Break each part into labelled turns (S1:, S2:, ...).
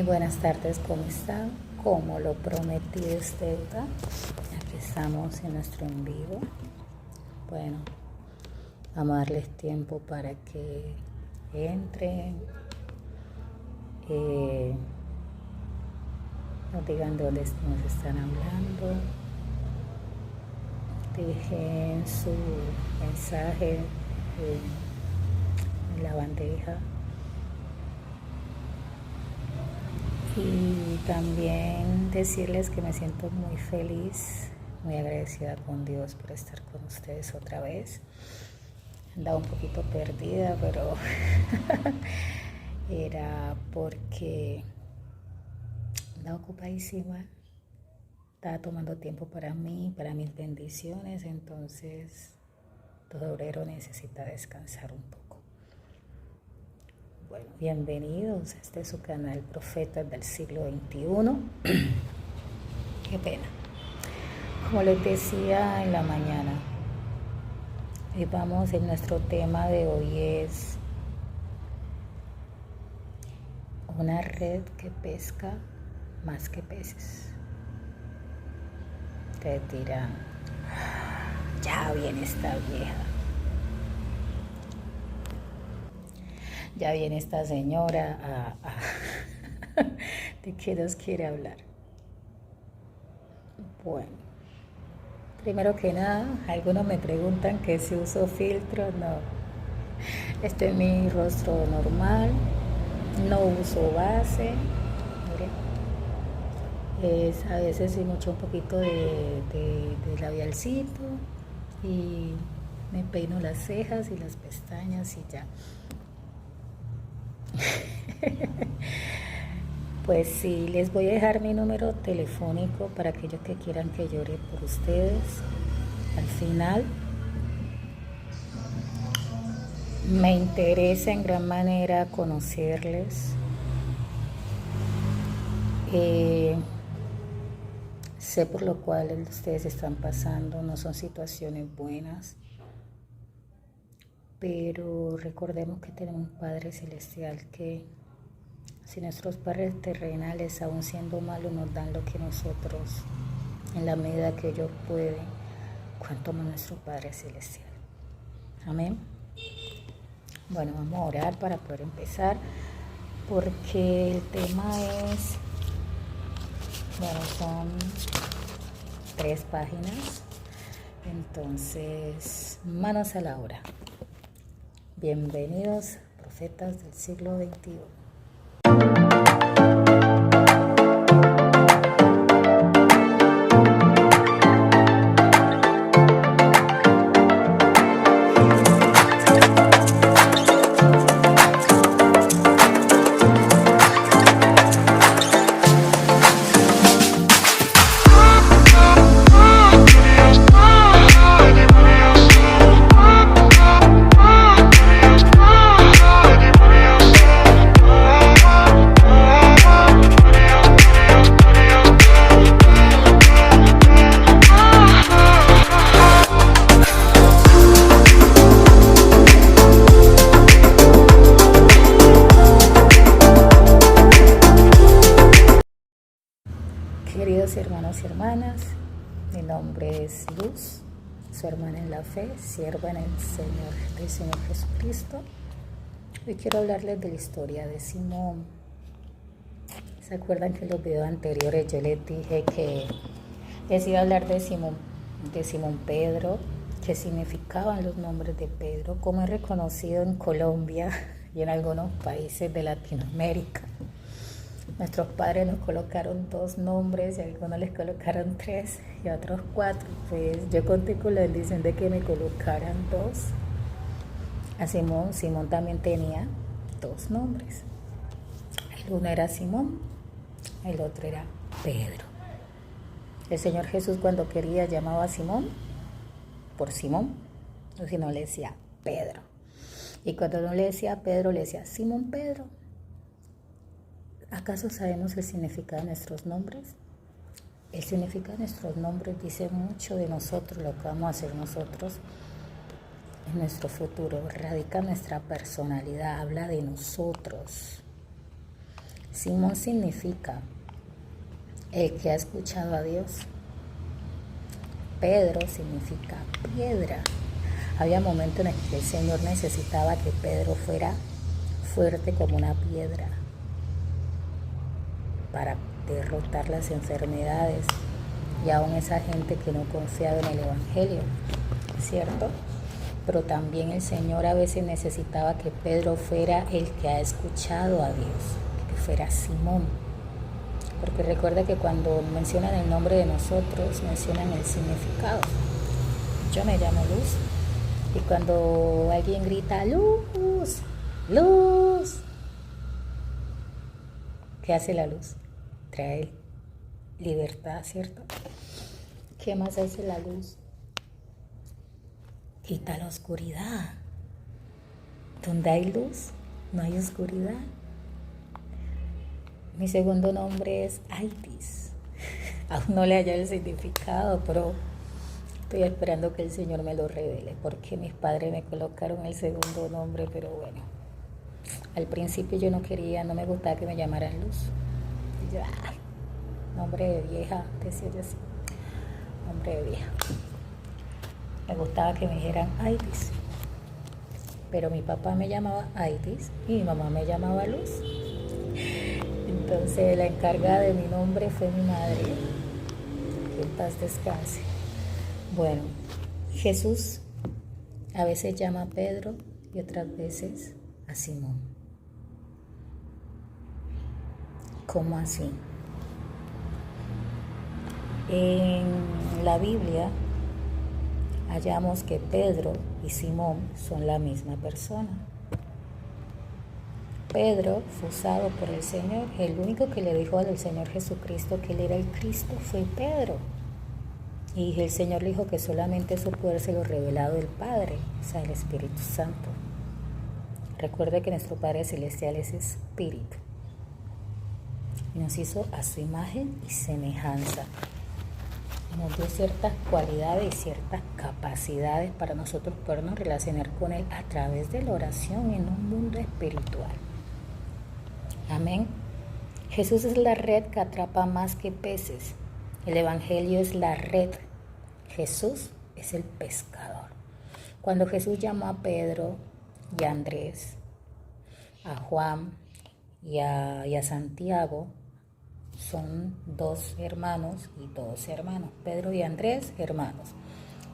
S1: Buenas tardes, ¿cómo están? Como lo prometí es deuda, aquí estamos en nuestro en vivo. Bueno, vamos a darles tiempo para que entren, nos digan de dónde nos están hablando, dejen su mensaje en la bandeja. Y también decirles que me siento muy feliz, muy agradecida con Dios por estar con ustedes otra vez. Andaba un poquito perdida, pero era porque andaba ocupadísima, estaba tomando tiempo para mí, para mis bendiciones, entonces todo obrero necesita descansar un poco. Bueno, bienvenidos, este es su canal Profetas del Siglo XXI. Qué pena. Como les decía en la mañana, nuestro tema de hoy es una red que pesca más que peces. Te dirán, ya viene esta vieja. Ya viene esta señora ¿de qué nos quiere hablar? Bueno, primero que nada, algunos me preguntan que si uso filtro. No, este es mi rostro normal, no uso base. Miren, a veces sí mucho un poquito de labialcito y me peino las cejas y las pestañas y ya. Pues sí, les voy a dejar mi número telefónico para aquellos que quieran que llore por ustedes. Al final, me interesa en gran manera conocerles. Sé por lo cual ustedes están pasando, no son situaciones buenas, pero recordemos que tenemos un Padre Celestial que, si nuestros padres terrenales, aún siendo malos, nos dan lo que nosotros, en la medida que ellos pueden, cuánto más nuestro Padre Celestial. Amén. Bueno, vamos a orar para poder empezar, porque el tema es, bueno, son 3 páginas, entonces, manos a la obra. Bienvenidos, profetas del siglo XXI. Queridos hermanos y hermanas, mi nombre es Luz, su hermana en la fe, sierva del Señor Jesucristo. Hoy quiero hablarles de la historia de Simón. ¿Se acuerdan que en los videos anteriores yo les dije que les iba a hablar de Simón Pedro, qué significaban los nombres de Pedro, cómo es reconocido en Colombia y en algunos países de Latinoamérica? Nuestros padres nos colocaron 2 nombres y a algunos les colocaron 3 y a otros 4. Pues yo conté con la bendición de que me colocaran 2. A Simón también tenía 2 nombres. El uno era Simón, el otro era Pedro. El Señor Jesús, cuando quería, llamaba a Simón por Simón, o si no le decía Pedro. Y cuando no le decía Pedro, le decía Simón Pedro. ¿Acaso sabemos el significado de nuestros nombres? El significado de nuestros nombres dice mucho de nosotros, lo que vamos a hacer nosotros en nuestro futuro. Radica nuestra personalidad, habla de nosotros. Simón significa el que ha escuchado a Dios. Pedro significa piedra. Había momentos en el que el Señor necesitaba que Pedro fuera fuerte como una piedra para derrotar las enfermedades y aún esa gente que no confiaba en el Evangelio, ¿cierto? Pero también el Señor a veces necesitaba que Pedro fuera el que ha escuchado a Dios, que fuera Simón. Porque recuerda que cuando mencionan el nombre de nosotros, mencionan el significado. Yo me llamo Luz. Y cuando alguien grita, ¡Luz! ¡Luz! ¿Qué hace la luz? Trae libertad, ¿cierto? ¿Qué más hace la luz? Quita la oscuridad. Donde hay luz, no hay oscuridad. Mi segundo nombre es Aitis. Aún no le hallo el significado, pero estoy esperando que el Señor me lo revele, porque mis padres me colocaron el segundo nombre, pero bueno. Al principio yo no quería, no me gustaba que me llamaran Luz. Y yo, nombre de vieja, decía yo así. Nombre de vieja. Me gustaba que me dijeran Aitis. Pero mi papá me llamaba Aitis y mi mamá me llamaba Luz. Entonces la encargada de mi nombre fue mi madre. Que en paz descanse. Bueno, Jesús a veces llama a Pedro y otras veces a Simón. ¿Cómo así? En la Biblia hallamos que Pedro y Simón son la misma persona. Pedro fue usado por el Señor. El único que le dijo al Señor Jesucristo que él era el Cristo fue Pedro. Y el Señor le dijo que solamente su poder se lo revelado el Padre, o sea, el Espíritu Santo. Recuerde que nuestro Padre Celestial es Espíritu. Y nos hizo a su imagen y semejanza. Nos dio ciertas cualidades y ciertas capacidades para nosotros podernos relacionar con Él a través de la oración en un mundo espiritual. Amén. Jesús es la red que atrapa más que peces. El Evangelio es la red. Jesús es el pescador. Cuando Jesús llamó a Pedro y a Andrés, a Juan y a Santiago, son 2 hermanos y 2 hermanos. Pedro y Andrés, hermanos.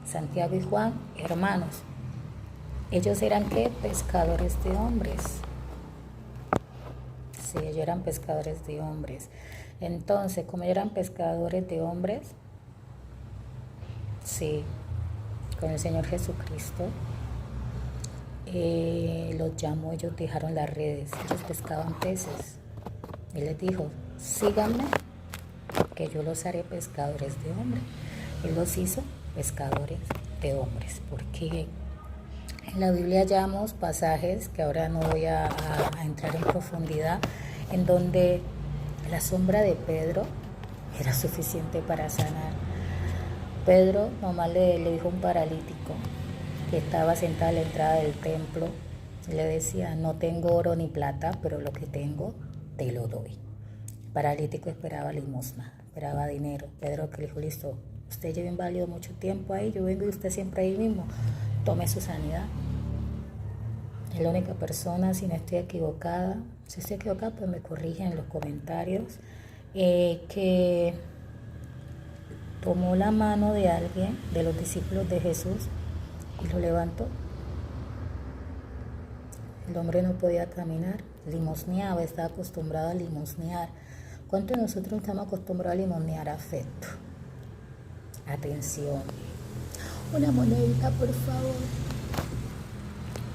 S1: Santiago y Juan, hermanos. Ellos eran, ¿qué? Pescadores de hombres. Sí, ellos eran pescadores de hombres. Entonces, como ellos eran pescadores de hombres, sí, con el Señor Jesucristo, los llamó, ellos dejaron las redes, ellos pescaban peces. Él les dijo, síganme, que yo los haré pescadores de hombres. Él los hizo pescadores de hombres, porque en la Biblia hallamos pasajes que ahora no voy a entrar en profundidad, en donde la sombra de Pedro era suficiente para sanar. Pedro nomás le dijo a un paralítico que estaba sentado a la entrada del templo, le decía, no tengo oro ni plata, pero lo que tengo te lo doy. El paralítico esperaba limosna, esperaba dinero. Pedro que le dijo, listo, usted lleva inválido mucho tiempo ahí, yo vengo y usted siempre ahí mismo, tome su sanidad. Es la única persona, si no estoy equivocada, si estoy equivocada pues me corrigen en los comentarios, que tomó la mano de alguien, de los discípulos de Jesús, y lo levantó. El hombre no podía caminar, limosneaba, estaba acostumbrado a limosnear. ¿Cuántos de nosotros estamos acostumbrados a limosnear afecto? Atención. Una monedita, por favor.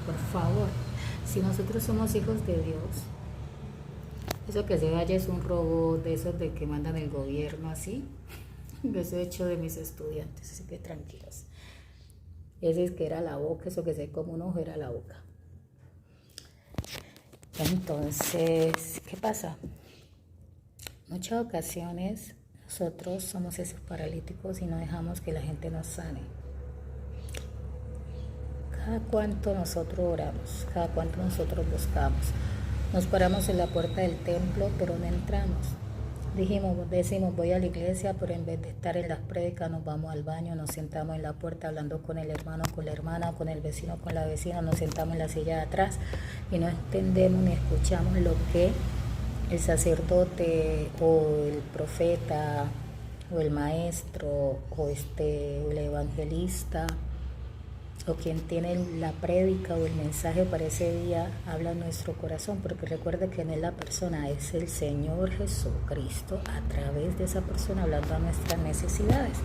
S1: Por favor. Si nosotros somos hijos de Dios, eso que se vaya es un robot de esos de que mandan el gobierno así. Eso he hecho de mis estudiantes, así que tranquilos. Ese es que era la boca, eso que se como un ojo era la boca. Entonces, ¿qué pasa? Muchas ocasiones nosotros somos esos paralíticos y no dejamos que la gente nos sane. Cada cuanto nosotros oramos, cada cuanto nosotros buscamos. Nos paramos en la puerta del templo, pero no entramos. Decimos, voy a la iglesia, pero en vez de estar en las prédicas nos vamos al baño, nos sentamos en la puerta hablando con el hermano, con la hermana, con el vecino, con la vecina, nos sentamos en la silla de atrás y no entendemos ni escuchamos lo que el sacerdote o el profeta o el maestro o el evangelista o quien tiene la prédica o el mensaje para ese día habla en nuestro corazón, porque recuerde que no es la persona, es el Señor Jesucristo a través de esa persona hablando a nuestras necesidades.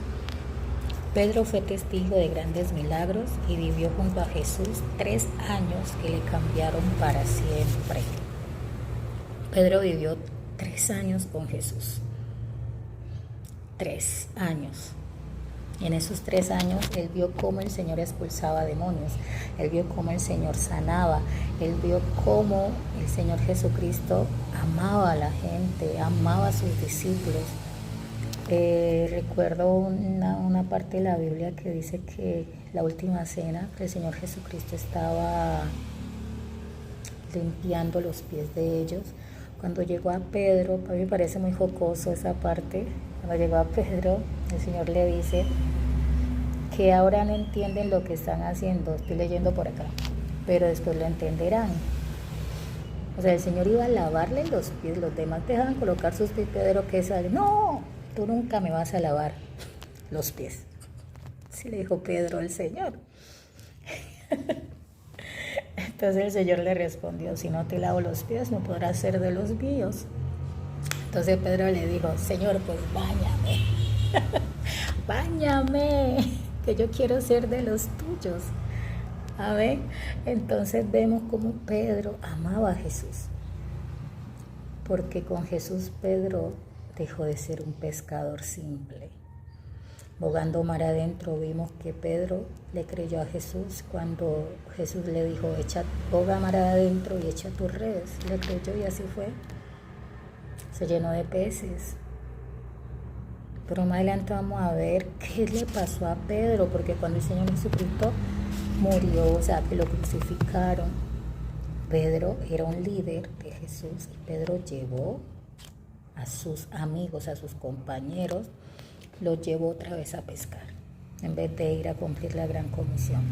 S1: Pedro fue testigo de grandes milagros y vivió junto a Jesús 3 años que le cambiaron para siempre. Pedro vivió 3 años con Jesús. 3 años. En esos 3 años, él vio cómo el Señor expulsaba demonios, él vio cómo el Señor sanaba, él vio cómo el Señor Jesucristo amaba a la gente, amaba a sus discípulos. Recuerdo una parte de la Biblia que dice que la última cena, que el Señor Jesucristo estaba limpiando los pies de ellos. Cuando llegó a Pedro, a mí me parece muy jocoso esa parte. Cuando llegó a Pedro, el Señor le dice que ahora no entienden lo que están haciendo, estoy leyendo por acá, pero después lo entenderán. O sea, el Señor iba a lavarle los pies, los demás dejaban colocar sus pies, Pedro que sale, no, tú nunca me vas a lavar los pies. Sí le dijo Pedro al Señor. Entonces el Señor le respondió, si no te lavo los pies, no podrás ser de los míos. Entonces Pedro le dijo, Señor, pues báñame, báñame, que yo quiero ser de los tuyos. Amén. Entonces vemos cómo Pedro amaba a Jesús, porque con Jesús Pedro dejó de ser un pescador simple. Bogando mar adentro, vimos que Pedro le creyó a Jesús cuando Jesús le dijo, boga mar adentro y echa tus redes. Le creyó y así fue. Se llenó de peces. Pero más adelante vamos a ver qué le pasó a Pedro, porque cuando el Señor Jesucristo murió, o sea, que lo crucificaron, Pedro era un líder de Jesús y Pedro llevó a sus amigos, a sus compañeros, los llevó otra vez a pescar, en vez de ir a cumplir la gran comisión.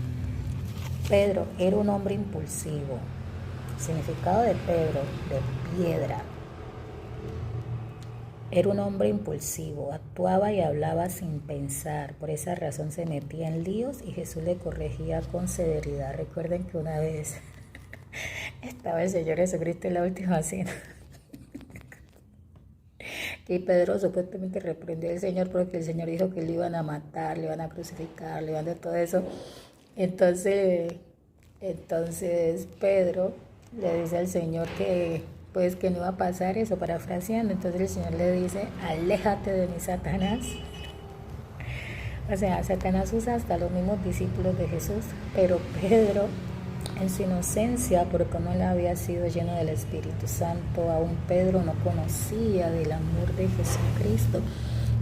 S1: Pedro era un hombre impulsivo. El significado de Pedro, de piedra. Era un hombre impulsivo, actuaba y hablaba sin pensar. Por esa razón se metía en líos y Jesús le corregía con severidad. Recuerden que una vez estaba el Señor Jesucristo en la última cena. Y Pedro supuestamente reprendió al Señor porque el Señor dijo que le iban a matar, le iban a crucificar, le iban a todo eso. Entonces Pedro le dice al Señor que pues que no iba a pasar eso, parafraseando. Entonces el Señor le dice, aléjate de mí, Satanás. O sea, Satanás usa hasta los mismos discípulos de Jesús, pero Pedro, en su inocencia, porque no le había sido lleno del Espíritu Santo, aún Pedro no conocía del amor de Jesucristo.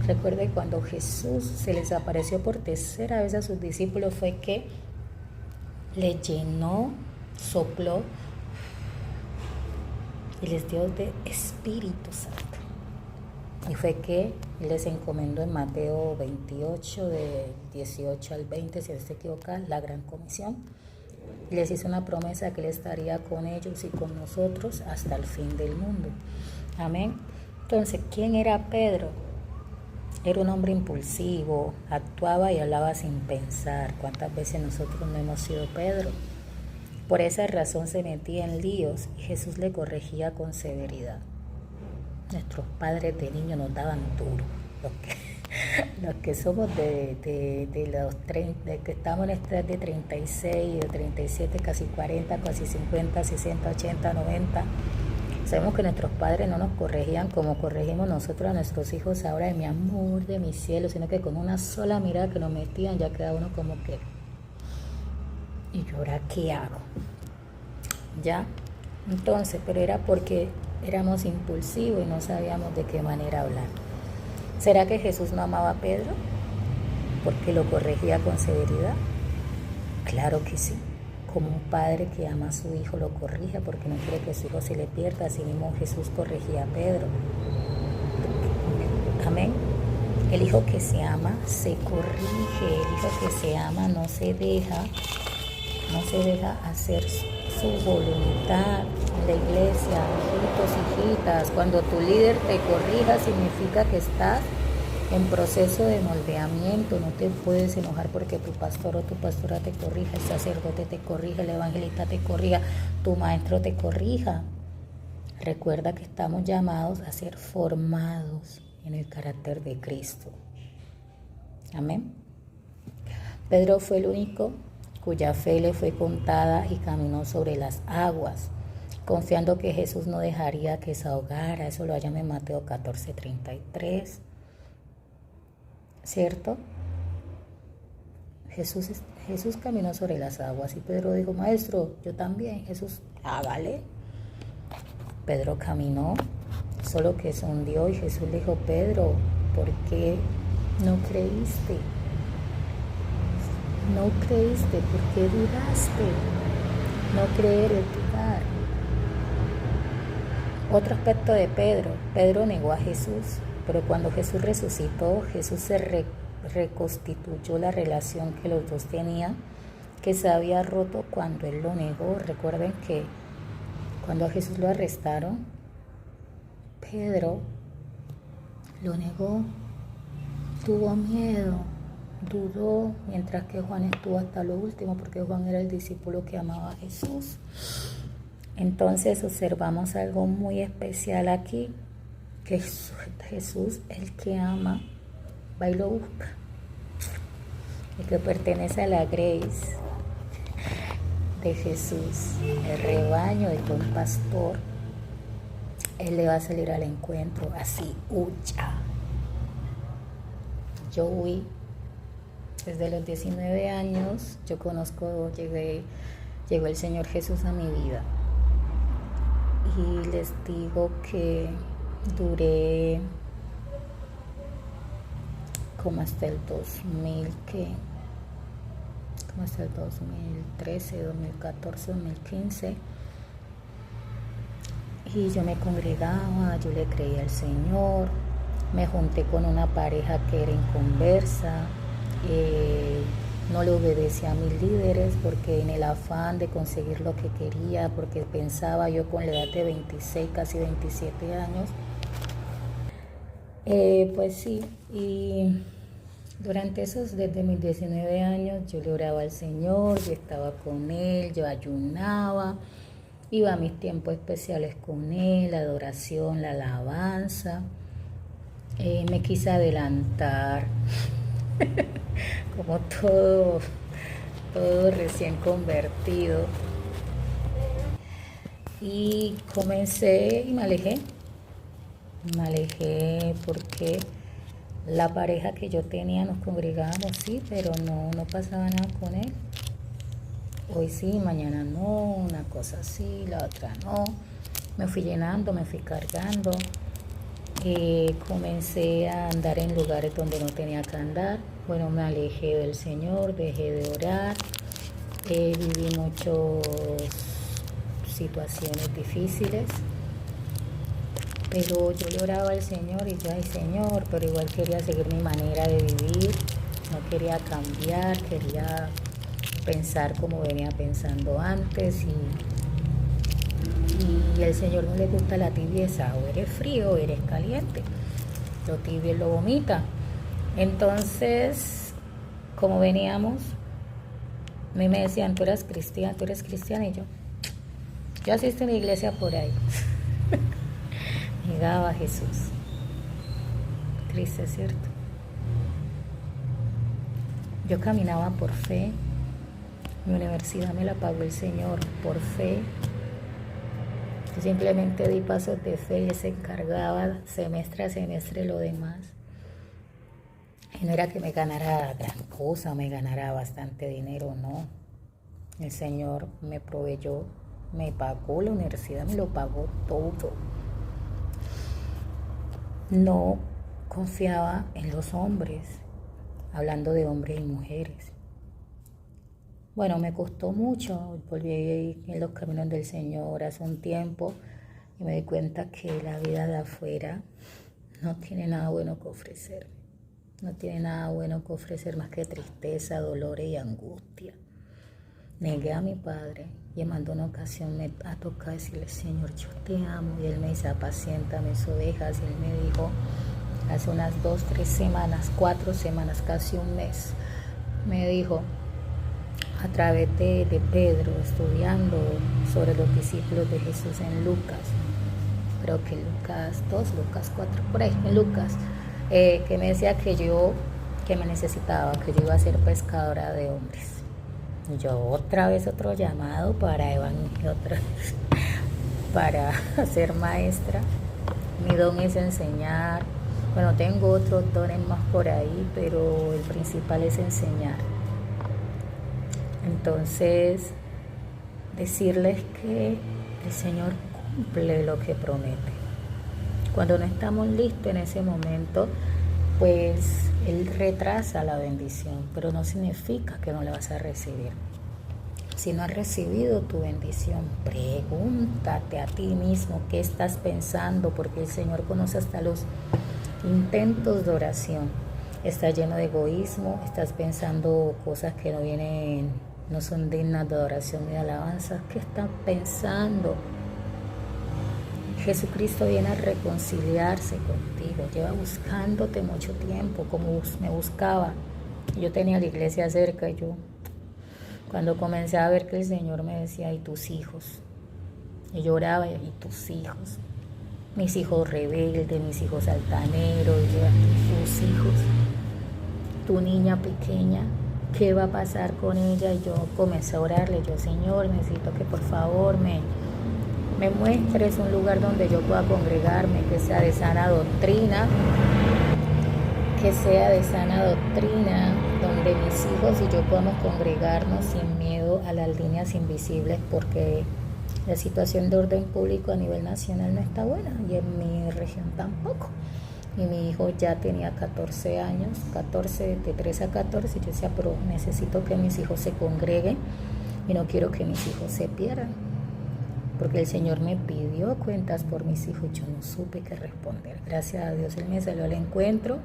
S1: Recuerde, cuando Jesús se les apareció por tercera vez a sus discípulos, fue que le llenó, sopló y les dio de Espíritu Santo. Y fue que les encomendó en Mateo 28, de 18 al 20, si no se equivoca, la gran comisión. Y les hizo una promesa que Él estaría con ellos y con nosotros hasta el fin del mundo. Amén. Entonces, ¿quién era Pedro? Era un hombre impulsivo, actuaba y hablaba sin pensar. ¿Cuántas veces nosotros no hemos sido Pedro? Por esa razón se metía en líos y Jesús le corregía con severidad. Nuestros padres de niños nos daban duro. Los que somos de los 30, de que estamos en esta edad de 36, de 37, casi 40, casi 50, 60, 80, 90. Sabemos que nuestros padres no nos corregían como corregimos nosotros a nuestros hijos ahora, de mi amor, de mi cielo, sino que con una sola mirada que nos metían ya queda uno como que, ¿y yo ahora qué hago? ¿Ya? Entonces, pero era porque éramos impulsivos y no sabíamos de qué manera hablar. ¿Será que Jesús no amaba a Pedro porque lo corregía con severidad? Claro que sí. como un padre que ama a su hijo lo corrige porque no quiere que su hijo se le pierda. Así mismo Jesús corregía a Pedro. Amén. El hijo que se ama se corrige, el hijo que se ama no se deja hacer su voluntad. En la iglesia, hijitos, hijitas, cuando tu líder te corrija significa que estás en proceso de moldeamiento. No te puedes enojar porque tu pastor o tu pastora te corrija, el sacerdote te corrija, el evangelista te corrija, tu maestro te corrija. Recuerda que estamos llamados a ser formados en el carácter de Cristo. Amén. Pedro fue el único cuya fe le fue contada y caminó sobre las aguas, confiando que Jesús no dejaría que se ahogara. Eso lo hallan en Mateo 14:33. ¿Cierto? Jesús caminó sobre las aguas y Pedro dijo, maestro, yo también. Jesús, hágale. Pedro caminó, solo que se hundió y Jesús le dijo, Pedro, ¿por qué no creíste? No creíste, ¿por qué dudaste? No creer es dudar. Otro aspecto de Pedro. Pedro negó a Jesús, pero cuando Jesús resucitó, Jesús se reconstituyó la relación que los dos tenían, que se había roto cuando él lo negó. Recuerden que cuando a Jesús lo arrestaron, Pedro lo negó, tuvo miedo, dudó, mientras que Juan estuvo hasta lo último, porque Juan era el discípulo que amaba a Jesús. Entonces observamos algo muy especial aquí, que Jesús, el que ama, va y lo busca. El que pertenece a la grace de Jesús, el rebaño del buen pastor, él le va a salir al encuentro, así huya. Yo huí desde los 19 años, llegó el Señor Jesús a mi vida. Y les digo que duré como hasta el 2013, 2014, 2015. Y yo me congregaba, yo le creía al Señor, me junté con una pareja que era inconversa, no le obedecía a mis líderes porque en el afán de conseguir lo que quería, porque pensaba yo con la edad de 26, casi 27 años, pues sí, y durante desde mis 19 años, yo le oraba al Señor, yo estaba con Él, yo ayunaba, iba a mis tiempos especiales con Él, la adoración, la alabanza. Me quise adelantar, como todo recién convertido. Y comencé y me alejé porque la pareja que yo tenía, nos congregábamos, sí, pero no pasaba nada con él. Hoy sí, mañana no, una cosa sí, la otra no. Me fui llenando, me fui cargando. Comencé a andar en lugares donde no tenía que andar. Bueno, me alejé del Señor, dejé de orar. Viví muchas situaciones difíciles. Pero yo le oraba al Señor y yo, ay Señor, pero igual quería seguir mi manera de vivir, no quería cambiar, quería pensar como venía pensando antes y al Señor no le gusta la tibieza, o eres frío o eres caliente, lo tibio él lo vomita. Entonces, como veníamos, a mí me decían, tú eres cristiana, y yo asisto a una iglesia por ahí. Negaba a Jesús. Triste, ¿cierto? Yo caminaba por fe. Mi universidad me la pagó el Señor por fe. Yo simplemente di pasos de fe y Él se encargaba semestre a semestre lo demás. Y no era que me ganara gran cosa, me ganara bastante dinero, no. El Señor me proveyó, me pagó la universidad, me lo pagó todo. No confiaba en los hombres, hablando de hombres y mujeres. Bueno, me costó mucho, volví en los caminos del Señor hace un tiempo y me di cuenta que la vida de afuera no tiene nada bueno que ofrecer. No tiene nada bueno que ofrecer más que tristeza, dolores y angustia. Negué a mi padre y me mandó una ocasión a tocar y decirle, Señor, yo te amo. Y él me dice, apacienta mis ovejas. Y él me dijo, hace unas 2, 3 semanas, 4 semanas, casi un mes, me dijo, a través de Pedro, estudiando sobre los discípulos de Jesús en Lucas, creo que Lucas 2, Lucas 4, por ahí, en Lucas, que me decía que me necesitaba, que yo iba a ser pescadora de hombres. Yo otra vez otro llamado para evangelio, para ser maestra. Mi don es enseñar. Bueno, tengo otros dones más por ahí, pero el principal es enseñar. Entonces, decirles que el Señor cumple lo que promete. Cuando no estamos listos en ese momento, pues Él retrasa la bendición, pero no significa que no la vas a recibir. Si no has recibido tu bendición, pregúntate a ti mismo qué estás pensando, porque el Señor conoce hasta los intentos de oración. Estás lleno de egoísmo, estás pensando cosas que no son dignas de adoración ni de alabanza. ¿Qué estás pensando? Jesucristo viene a reconciliarse contigo, lleva buscándote mucho tiempo, como me buscaba. Yo tenía la iglesia cerca y cuando comencé a ver que el Señor me decía, ¿y tus hijos? Y lloraba, ¿y tus hijos? Mis hijos rebeldes, mis hijos altaneros, tus hijos, tu niña pequeña, ¿qué va a pasar con ella? Y yo comencé a orarle, Señor, necesito que por favor me muestres un lugar donde yo pueda congregarme, que sea de sana doctrina, donde mis hijos y yo podamos congregarnos sin miedo a las líneas invisibles, porque la situación de orden público a nivel nacional no está buena y en mi región tampoco. Y mi hijo ya tenía 14 años, de 13 a 14, y yo decía, pero necesito que mis hijos se congreguen y no quiero que mis hijos se pierdan. Porque el Señor me pidió cuentas por mis hijos y yo no supe qué responder. Gracias a Dios Él me salió al encuentro,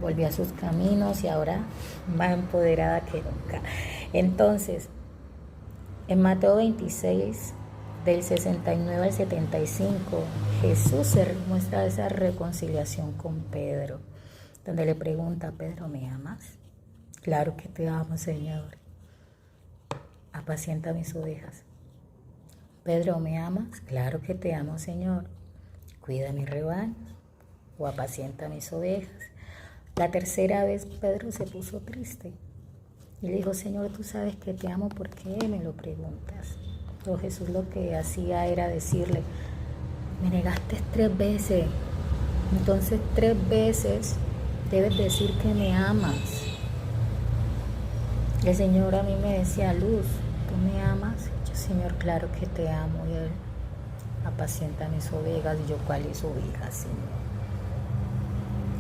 S1: volví a sus caminos y ahora más empoderada que nunca. Entonces, en Mateo 26, del 69 al 75, Jesús se muestra esa reconciliación con Pedro, donde le pregunta, Pedro, ¿me amas? Claro que te amo, Señor. Apacienta mis ovejas. Pedro, ¿me amas? Claro que te amo, Señor. Cuida mi rebaño o apacienta mis ovejas. La tercera vez Pedro se puso triste y le dijo, Señor, tú sabes que te amo, ¿por qué me lo preguntas? Pero Jesús lo que hacía era decirle, me negaste 3 veces, entonces 3 veces debes decir que me amas. El Señor a mí me decía, Luz, ¿tú me amas? Yo, Señor, claro que te amo. Y Él, apacienta mis ovejas. Y yo, ¿cuáles ovejas, Señor?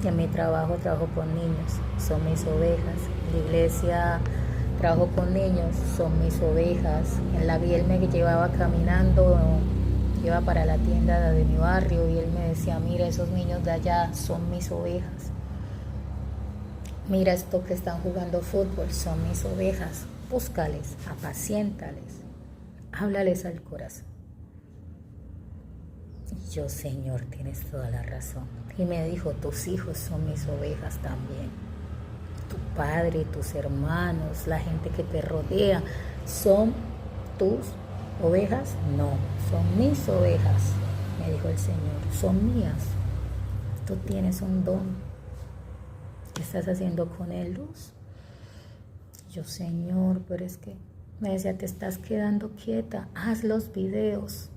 S1: Y en mi trabajo con niños, son mis ovejas. En la iglesia trabajo con niños, son mis ovejas. En la vida Él me llevaba caminando, iba para la tienda de mi barrio y Él me decía, mira, esos niños de allá son mis ovejas. Mira esto que están jugando fútbol, son mis ovejas. Búscales, apaciéntales, háblales al corazón. Y yo, Señor, tienes toda la razón. Y me dijo, tus hijos son mis ovejas también. Tu padre, tus hermanos, la gente que te rodea, ¿son tus ovejas? No, son mis ovejas, me dijo el Señor, son mías. Tú tienes un don. ¿Qué estás haciendo con él, Luz? Yo, Señor, pero es que me decía, te estás quedando quieta, haz los videos.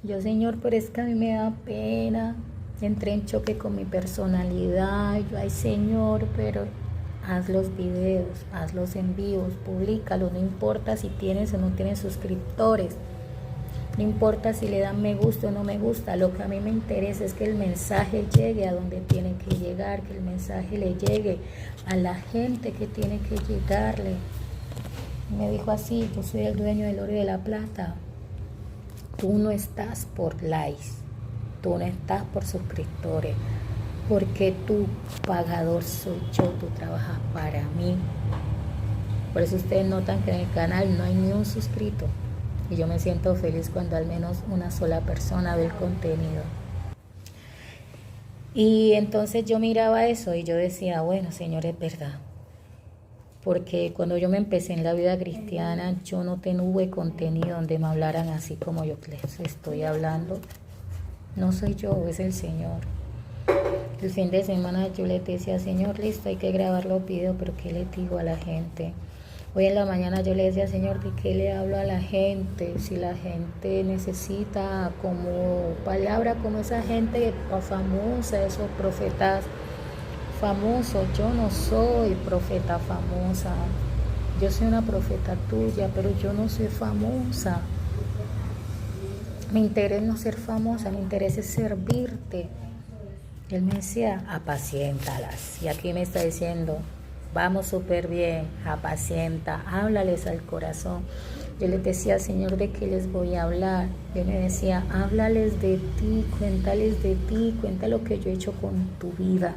S1: Yo, Señor, pero es que a mí me da pena, entré en choque con mi personalidad. Yo, ay, Señor, pero haz los videos, haz los envíos, públicalos, no importa si tienes o no tienes suscriptores. No importa si le dan me gusta o no me gusta, lo que a mí me interesa es que el mensaje llegue a donde tiene que llegar, que el mensaje le llegue a la gente que tiene que llegarle. Me dijo así: yo soy el dueño del oro y de la plata. Tú no estás por likes, tú no estás por suscriptores, porque tu pagador soy yo, tú trabajas para mí. Por eso ustedes notan que en el canal no hay ni un suscrito. Y yo me siento feliz cuando al menos una sola persona ve el contenido. Y entonces yo miraba eso y yo decía, bueno, Señor, es verdad. Porque cuando yo me empecé en la vida cristiana, yo no tuve contenido donde me hablaran así como yo les estoy hablando. No soy yo, es el Señor. El fin de semana yo le decía, Señor, listo, hay que grabar los videos, pero ¿qué le digo a la gente? Hoy en la mañana yo le decía, Señor, ¿de qué le hablo a la gente? Si la gente necesita como palabra, como esa gente famosa, esos profetas famosos. Yo no soy profeta famosa. Yo soy una profeta tuya, pero yo no soy famosa. Mi interés no es ser famosa, mi interés es servirte. Él me decía, apaciéntalas. Y aquí me está diciendo, vamos súper bien, apacienta, háblales al corazón. Yo les decía, Señor, ¿de qué les voy a hablar? Él me decía, háblales de ti, cuéntales de ti, cuenta lo que yo he hecho con tu vida.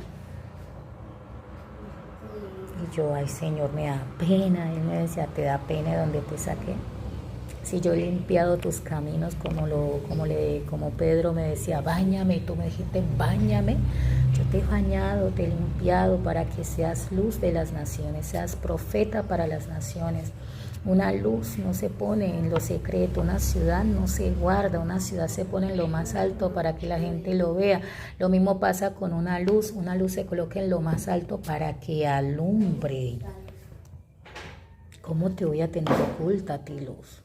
S1: Y yo, ay, Señor, me da pena. Él me decía, ¿te da pena de dónde te saqué? Si yo he limpiado tus caminos como Pedro me decía, báñame, tú me dijiste, báñame. Yo te he bañado, te he limpiado para que seas luz de las naciones, seas profeta para las naciones. Una luz no se pone en lo secreto, una ciudad no se guarda, una ciudad se pone en lo más alto para que la gente lo vea. Lo mismo pasa con una luz se coloca en lo más alto para que alumbre. ¿Cómo te voy a tener oculta a ti, luz?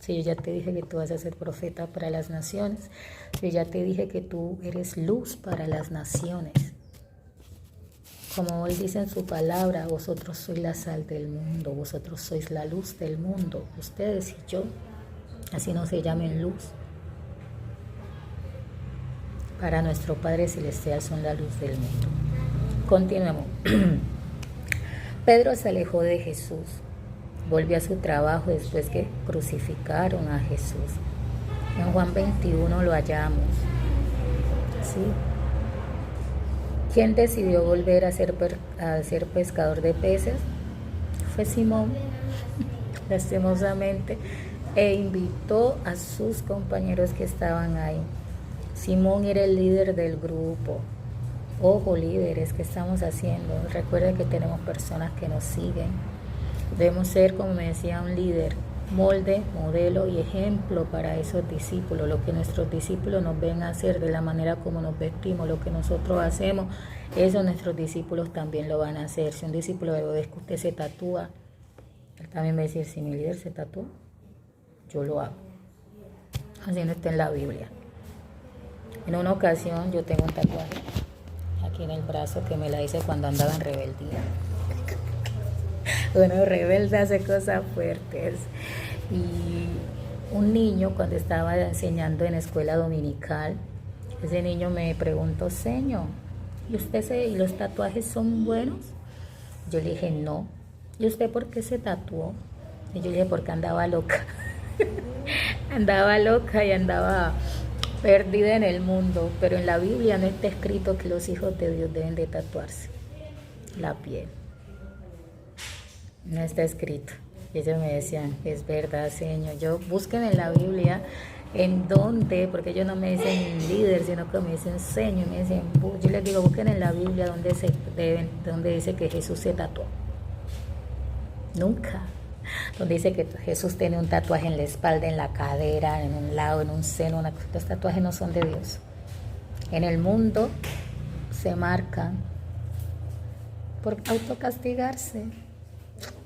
S1: Si yo ya te dije que tú vas a ser profeta para las naciones, si yo ya te dije que tú eres luz para las naciones. Como él dice en su palabra, vosotros sois la sal del mundo, vosotros sois la luz del mundo. Ustedes y yo, así no se llamen luz. Para nuestro Padre Celestial son la luz del mundo. Continuemos. Pedro se alejó de Jesús. Volvió a su trabajo después que crucificaron a Jesús. En Juan 21 lo hallamos. ¿Sí? ¿Quién decidió volver a ser pescador de peces? Fue Simón, lastimosamente, e invitó a sus compañeros que estaban ahí. Simón era el líder del grupo. Ojo, líderes, ¿qué estamos haciendo? Recuerden que tenemos personas que nos siguen. Debemos ser, como me decía un líder, molde, modelo y ejemplo para esos discípulos. Lo que nuestros discípulos nos ven hacer, de la manera como nos vestimos, lo que nosotros hacemos, eso nuestros discípulos también lo van a hacer. Si un discípulo ve que usted se tatúa, él también va a decir, si mi líder se tatúa, yo lo hago. Así no está en la Biblia. En una ocasión yo tengo un tatuaje aquí en el brazo que me la hice cuando andaba en rebeldía. Bueno, rebelde hace cosas fuertes. Y un niño, cuando estaba enseñando en escuela dominical, ese niño me preguntó, Señor, ¿y los tatuajes son buenos? Yo le dije, no. ¿Y usted por qué se tatuó? Y yo le dije, porque andaba loca. Andaba loca y andaba perdida en el mundo. Pero en la Biblia no está escrito que los hijos de Dios deben de tatuarse la piel. No está escrito. Y ellos me decían, es verdad, Señor. Yo busquen en la Biblia en dónde, porque ellos no me dicen líder, sino que me dicen Señor. Me dicen, yo les digo, busquen en la Biblia donde dice que Jesús se tatuó. Nunca. Donde dice que Jesús tiene un tatuaje en la espalda, en la cadera, en un lado, en un seno. Los tatuajes no son de Dios. En el mundo se marcan por autocastigarse.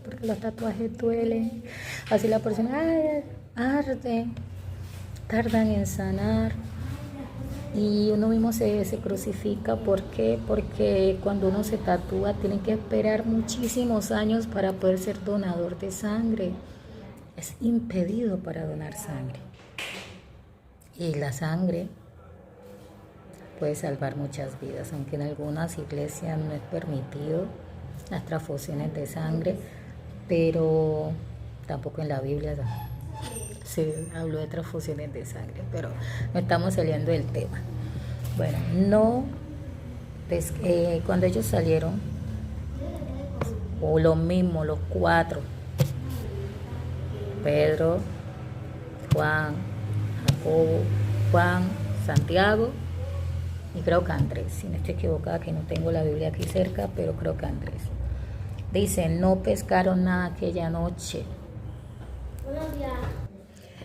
S1: Porque los tatuajes duelen, así la persona arde, tardan en sanar y uno mismo se crucifica. ¿Por qué? Porque cuando uno se tatúa tiene que esperar muchísimos años para poder ser donador de sangre. Es impedido para donar sangre. Y la sangre puede salvar muchas vidas, aunque en algunas iglesias no es permitido las transfusiones de sangre. pero tampoco en la Biblia se habló de transfusiones de sangre, pero no estamos saliendo del tema. Bueno, cuando ellos salieron, o lo mismo, los cuatro, Pedro, Juan, Jacobo, Juan, Santiago y creo que Andrés, si no estoy equivocada, que no tengo la Biblia aquí cerca, pero creo que Andrés. Dice, no pescaron nada aquella noche.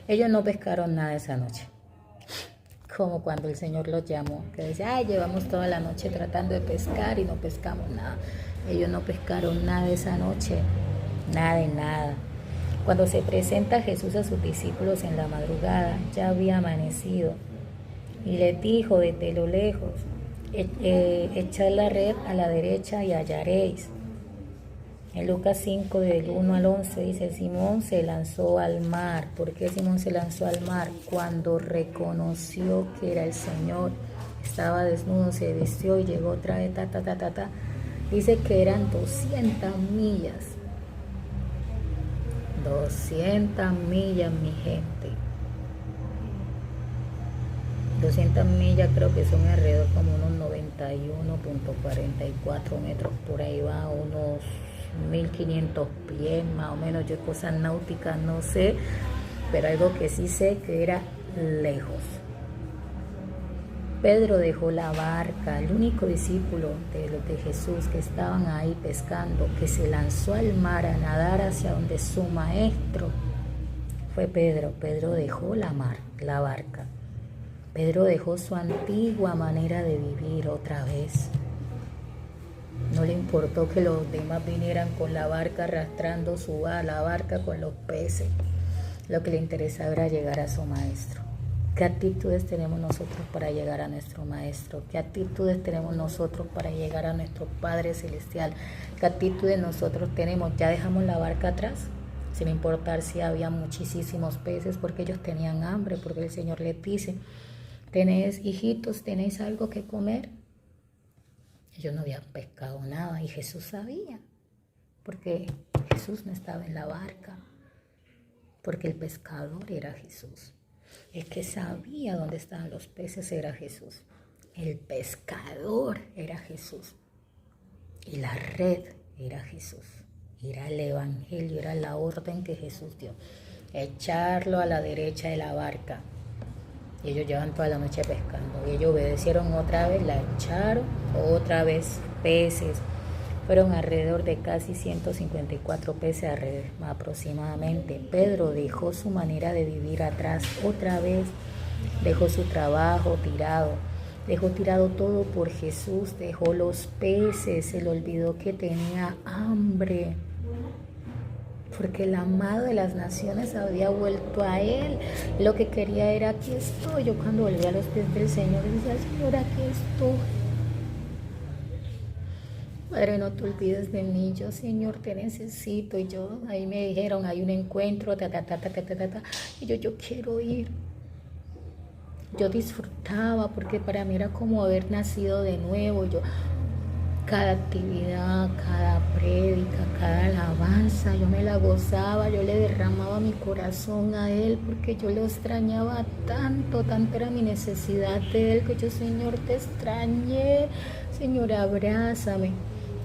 S1: Ellos no pescaron nada esa noche. Como cuando el Señor los llamó, que decía, ay, llevamos toda la noche tratando de pescar y no pescamos nada. Ellos no pescaron nada esa noche, nada de nada. Cuando se presenta Jesús a sus discípulos en la madrugada, ya había amanecido, y les dijo desde lo lejos, echad la red a la derecha y hallaréis. En Lucas 5, del 1 al 11, dice, Simón se lanzó al mar. ¿Por qué Simón se lanzó al mar? Cuando reconoció que era el Señor, estaba desnudo, se vistió y llegó otra vez, Dice que eran 200 millas. 200 millas, mi gente. 200 millas creo que son alrededor como unos 91.44 metros. Por ahí va unos 1500 pies, más o menos. Yo cosas náuticas no sé, pero algo que sí sé que era lejos. Pedro dejó la barca, el único discípulo de los de Jesús que estaban ahí pescando, que se lanzó al mar a nadar hacia donde su maestro fue Pedro. Pedro dejó la barca. Pedro dejó su antigua manera de vivir otra vez. No le importó que los demás vinieran con la barca arrastrando la barca con los peces. Lo que le interesaba era llegar a su maestro. ¿Qué actitudes tenemos nosotros para llegar a nuestro Maestro? ¿Qué actitudes tenemos nosotros para llegar a nuestro Padre Celestial? ¿Qué actitudes nosotros tenemos? ¿Ya dejamos la barca atrás? Sin importar si había muchísimos peces, porque ellos tenían hambre, porque el Señor les dice, ¿tenéis hijitos, tenéis algo que comer? Ellos no habían pescado nada y Jesús sabía, porque Jesús no estaba en la barca, porque el pescador era Jesús. El que sabía dónde estaban los peces era Jesús. El pescador era Jesús. Y la red era Jesús. Era el evangelio, era la orden que Jesús dio. Echarlo a la derecha de la barca. Y ellos llevan toda la noche pescando. Y ellos obedecieron otra vez, la echaron, otra vez peces. Fueron alrededor de casi 154 peces aproximadamente. Pedro dejó su manera de vivir atrás otra vez. Dejó su trabajo tirado. Dejó tirado todo por Jesús. Dejó los peces. Se le olvidó que tenía hambre. Porque el amado de las naciones había vuelto a él. Lo que quería era, aquí estoy. Yo cuando volví a los pies del Señor, decía, Señor, aquí estoy. Padre, no te olvides de mí, yo, Señor, te necesito. Y yo, ahí me dijeron, hay un encuentro, y yo quiero ir. Yo disfrutaba, porque para mí era como haber nacido de nuevo. Yo, cada actividad, cada prédica, cada alabanza, yo me la gozaba, yo le derramaba mi corazón a Él, porque yo lo extrañaba tanto, tanta era mi necesidad de Él, que yo, Señor, te extrañé. Señor, abrázame.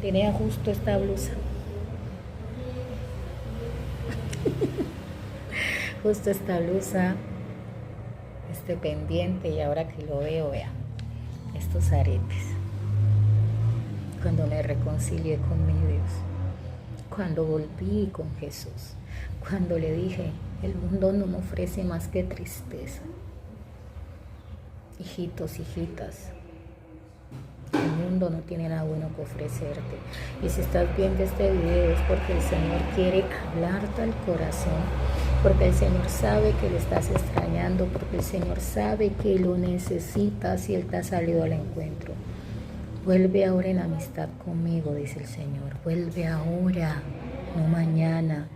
S1: Tenía justo esta blusa. Justo esta blusa, este pendiente, y ahora que lo veo, vean, estos aretes. Cuando me reconcilié con mi Dios, cuando volví con Jesús, cuando le dije, el mundo no me ofrece más que tristeza. Hijitos, hijitas, el mundo no tiene nada bueno que ofrecerte. Y si estás viendo este video es porque el Señor quiere hablarte al corazón, porque el Señor sabe que lo estás extrañando, porque el Señor sabe que lo necesitas y Él te ha salido al encuentro. Vuelve ahora en amistad conmigo, dice el Señor. Vuelve ahora, no mañana.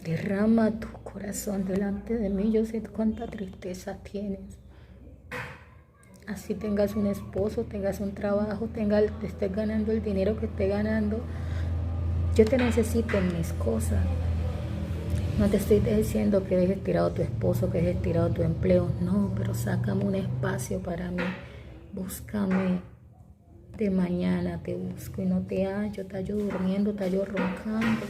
S1: Derrama tu corazón delante de mí. Yo sé cuánta tristeza tienes. Así tengas un esposo, tengas un trabajo, estés ganando el dinero que estés ganando, Yo te necesito en mis cosas. No te estoy diciendo que dejes tirado tu esposo, que dejes tirado tu empleo. No, pero sácame un espacio para mí. Búscame. De mañana te busco y no te hallo. Te hallo durmiendo, te hallo roncando.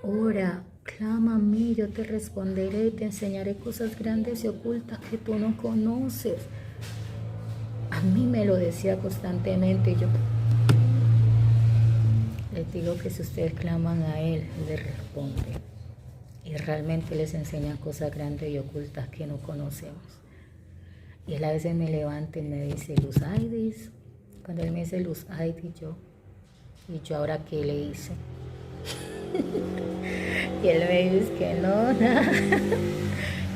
S1: Ora, clama a mí, yo te responderé y te enseñaré cosas grandes y ocultas que tú no conoces. A mí me lo decía constantemente y yo les digo que si ustedes claman a Él, les responde. Y realmente les enseña cosas grandes y ocultas que no conocemos. Y Él a veces me levanta y me dice, Luz Aidis. Cuando Él me dice Luz Aidis, yo ahora qué le hice. Y Él me dice que no, nada.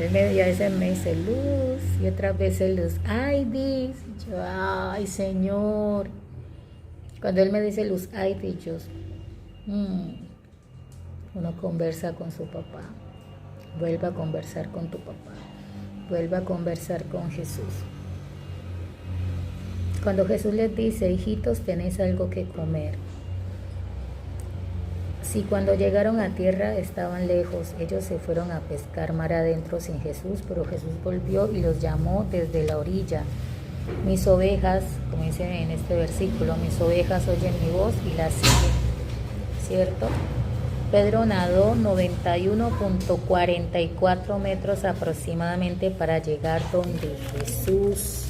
S1: Y a veces me dice Luz y otras veces Luz Aidis. Y yo, ay Señor. Cuando Él me dice Luz Aidis, yo, uno conversa con su papá. Vuelve a conversar con tu papá. Vuelve a conversar con Jesús. Cuando Jesús les dice, hijitos, tenéis algo que comer. Si cuando llegaron a tierra estaban lejos, ellos se fueron a pescar mar adentro sin Jesús, pero Jesús volvió y los llamó desde la orilla. Mis ovejas, como dice en este versículo, mis ovejas oyen mi voz y las siguen, ¿cierto? Pedro nadó 91.44 metros aproximadamente para llegar donde Jesús.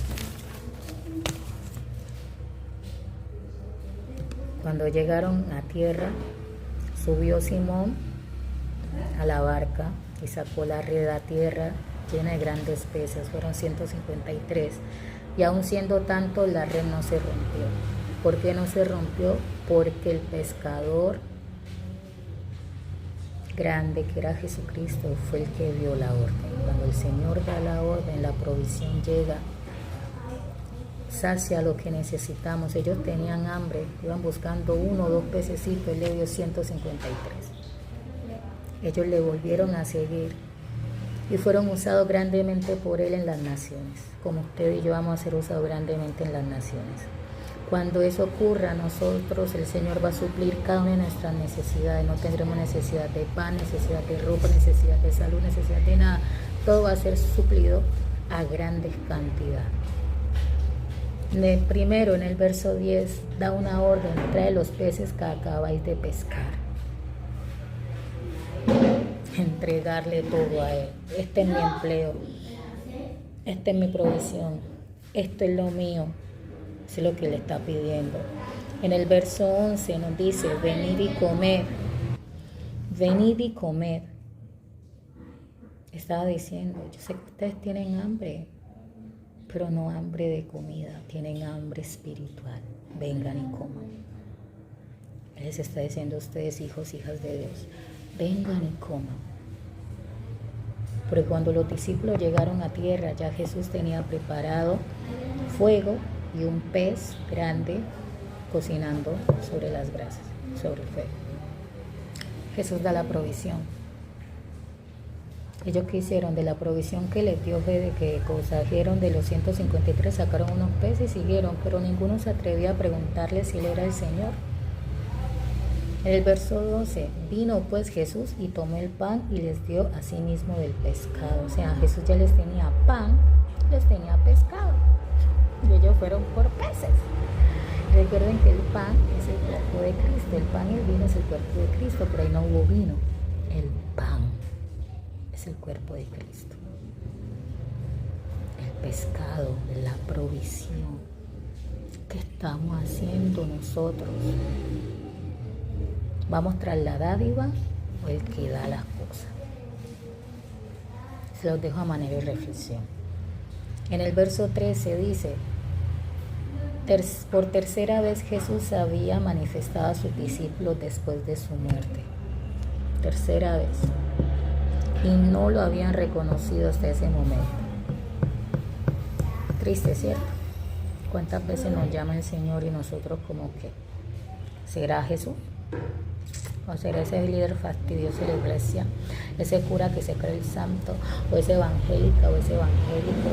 S1: Cuando llegaron a tierra, subió Simón a la barca y sacó la red a tierra llena de grandes peces, fueron 153. Y aun siendo tanto, la red no se rompió. ¿Por qué no se rompió? Porque el pescador grande, que era Jesucristo, fue el que dio la orden. Cuando el Señor da la orden, la provisión llega, sacia lo que necesitamos. Ellos tenían hambre, iban buscando 1 o 2 pececitos, Él le dio 153. Ellos le volvieron a seguir y fueron usados grandemente por Él en las naciones, como usted y yo vamos a ser usados grandemente en las naciones. Cuando eso ocurra, nosotros, el Señor va a suplir cada una de nuestras necesidades. No tendremos necesidad de pan, necesidad de ropa, necesidad de salud, necesidad de nada. Todo va a ser suplido a grandes cantidades. Primero, en el verso 10, da una orden, trae los peces que acabáis de pescar. Entregarle todo a Él. Este es mi empleo, esta es mi provisión, esto es lo mío. Eso es lo que Él está pidiendo. En el verso 11 nos dice, venid y comed. Venid y comed. Estaba diciendo, yo sé que ustedes tienen hambre, pero no hambre de comida, tienen hambre espiritual. Vengan y coman. Él les está diciendo a ustedes, hijos, hijas de Dios, vengan y coman. Porque cuando los discípulos llegaron a tierra, ya Jesús tenía preparado fuego y un pez grande cocinando sobre las brasas, sobre el fuego. Jesús da la provisión. Ellos que hicieron de la provisión que les dio fe de que trajeron de los 153, sacaron unos peces y siguieron, pero ninguno se atrevía a preguntarle si Él era el Señor. En el verso 12, vino pues Jesús y tomó el pan y les dio a sí mismo del pescado. O sea, Jesús ya les tenía pan, les tenía pescado. Y ellos fueron por peces. Recuerden que el pan es el cuerpo de Cristo, el pan y el vino es el cuerpo de Cristo, pero ahí no hubo vino. El pan es el cuerpo de Cristo. El pescado, la provisión. ¿Qué estamos haciendo nosotros? ¿Vamos tras la dádiva o el que da las cosas? Se los dejo a manera de reflexión. En el verso 13 dice, por tercera vez Jesús había manifestado a sus discípulos después de su muerte. Tercera vez. Y no lo habían reconocido hasta ese momento. Triste, ¿cierto? ¿Cuántas veces nos llama el Señor y nosotros como que, ¿será Jesús? ¿O será ese líder fastidioso de la iglesia? Ese cura que se cree el santo, o ese evangélica, o ese evangélico.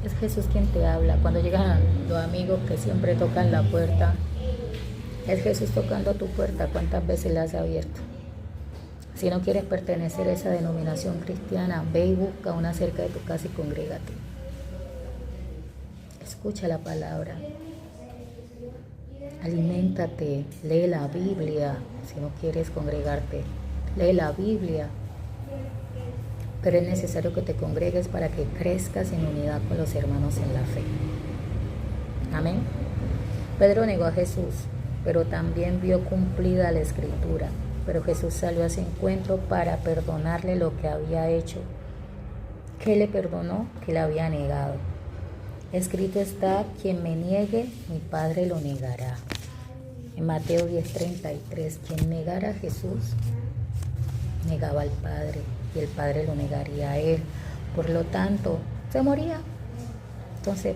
S1: Es Jesús quien te habla. Cuando llegan los amigos que siempre tocan la puerta, Es Jesús tocando tu puerta. ¿Cuántas veces la has abierto? Si no quieres pertenecer a esa denominación cristiana, ve y busca una cerca de tu casa y congrégate. Escucha la palabra. Aliméntate, lee la Biblia. Si no quieres congregarte, lee la Biblia. Pero es necesario que te congregues para que crezcas en unidad con los hermanos en la fe. Amén. Pedro negó a Jesús, pero también vio cumplida la Escritura. Pero Jesús salió a ese encuentro para perdonarle lo que había hecho. ¿Qué le perdonó? Que le había negado. Escrito está: quien me niegue, mi Padre lo negará. En Mateo 10:33, quien negara a Jesús, negaba al Padre, y el Padre lo negaría a él. Por lo tanto, se moría. Entonces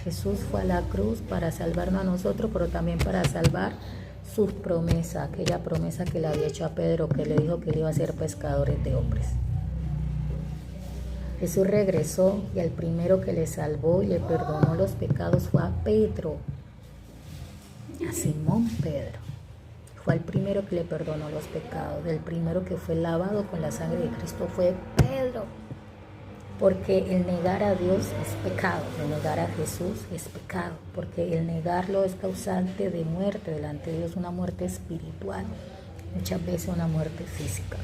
S1: Jesús fue a la cruz para salvarnos a nosotros, pero también para salvar sus promesas, aquella promesa que le había hecho a Pedro, que le dijo que él iba a ser pescadores de hombres. Jesús regresó y el primero que le salvó y le perdonó los pecados fue a Pedro, a Simón Pedro. Fue el primero que le perdonó los pecados. El primero que fue lavado con la sangre de Cristo fue Pedro. Porque el negar a Dios es pecado, el negar a Jesús es pecado, porque el negarlo es causante de muerte delante de Dios, una muerte espiritual, muchas veces una muerte física.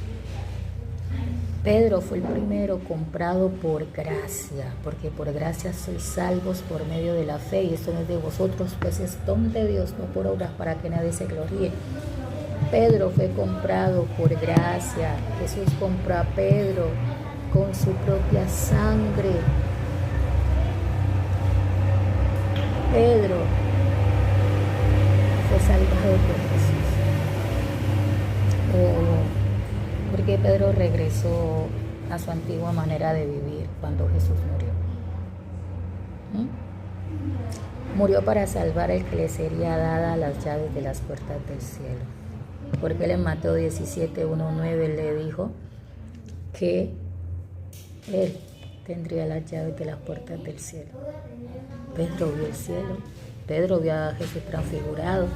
S1: Pedro fue el primero comprado por gracia, porque por gracia sois salvos por medio de la fe, y esto no es de vosotros, pues es don de Dios, no por obras, para que nadie se gloríe. Pedro fue comprado por gracia. Jesús compró a Pedro con su propia sangre. Pedro fue salvado por Jesús. Porque Pedro regresó a su antigua manera de vivir cuando Jesús murió. Murió para salvar al que le sería dada las llaves de las puertas del cielo. Porque él en Mateo 17:1-9 le dijo que él tendría las llaves de las puertas del cielo. Pedro vio el cielo, Pedro vio a Jesús transfigurado,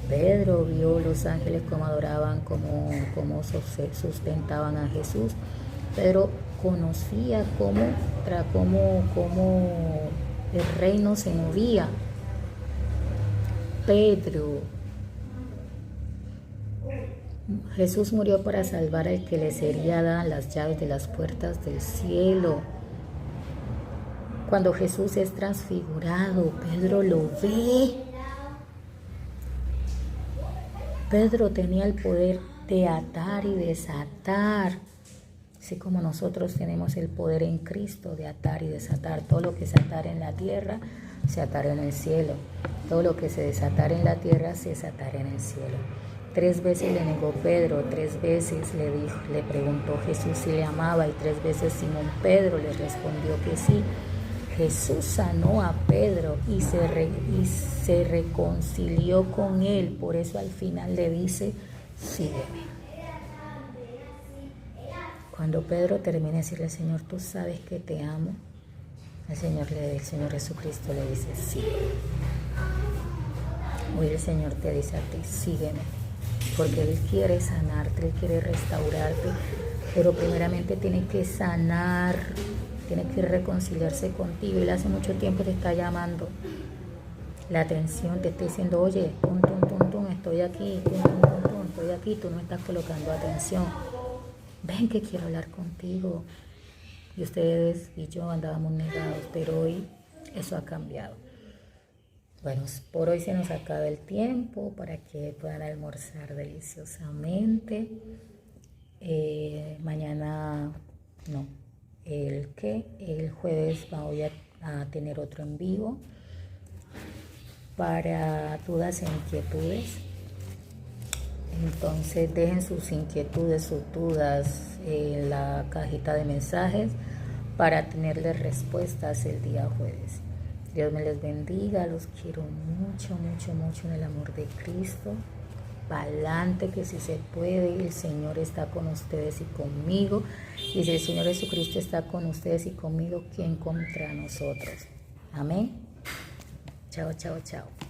S1: Pedro vio los ángeles como adoraban, como sustentaban a Jesús. Pedro conocía cómo el reino se movía. Jesús murió para salvar al que le sería dadas las llaves de las puertas del cielo. Cuando Jesús es transfigurado, Pedro lo ve. Pedro tenía el poder de atar y desatar, así como nosotros tenemos el poder en Cristo de atar y desatar. Todo lo que se atara en la tierra, se atará en el cielo. Todo lo que se desatara en la tierra, se desatará en el cielo. 3 veces le negó Pedro, 3 veces le preguntó Jesús si le amaba, y 3 veces Simón Pedro le respondió que sí. Jesús sanó a Pedro y se reconcilió con él. Por eso al final le dice: sígueme. Cuando Pedro termina de decirle: Señor, tú sabes que te amo, el Señor Jesucristo le dice: sígueme. Hoy el Señor te dice a ti: sígueme, porque Él quiere sanarte, Él quiere restaurarte, pero primeramente tiene que sanar, tiene que reconciliarse contigo. Él hace mucho tiempo te está llamando la atención, te está diciendo: oye, estoy aquí, estoy aquí, tú no estás colocando atención. Ven que quiero hablar contigo. Y ustedes y yo andábamos negados, pero hoy eso ha cambiado. Bueno, por hoy se nos acaba el tiempo para que puedan almorzar deliciosamente. Mañana, no, el jueves voy a tener otro en vivo para dudas e inquietudes. Entonces dejen sus inquietudes, sus dudas en la cajita de mensajes para tenerles respuestas el día jueves. Dios me les bendiga, los quiero mucho, mucho, mucho en el amor de Cristo. Pa'lante, que si se puede, el Señor está con ustedes y conmigo. Y si el Señor Jesucristo está con ustedes y conmigo, ¿quién contra nosotros? Amén. Chao, chao, chao.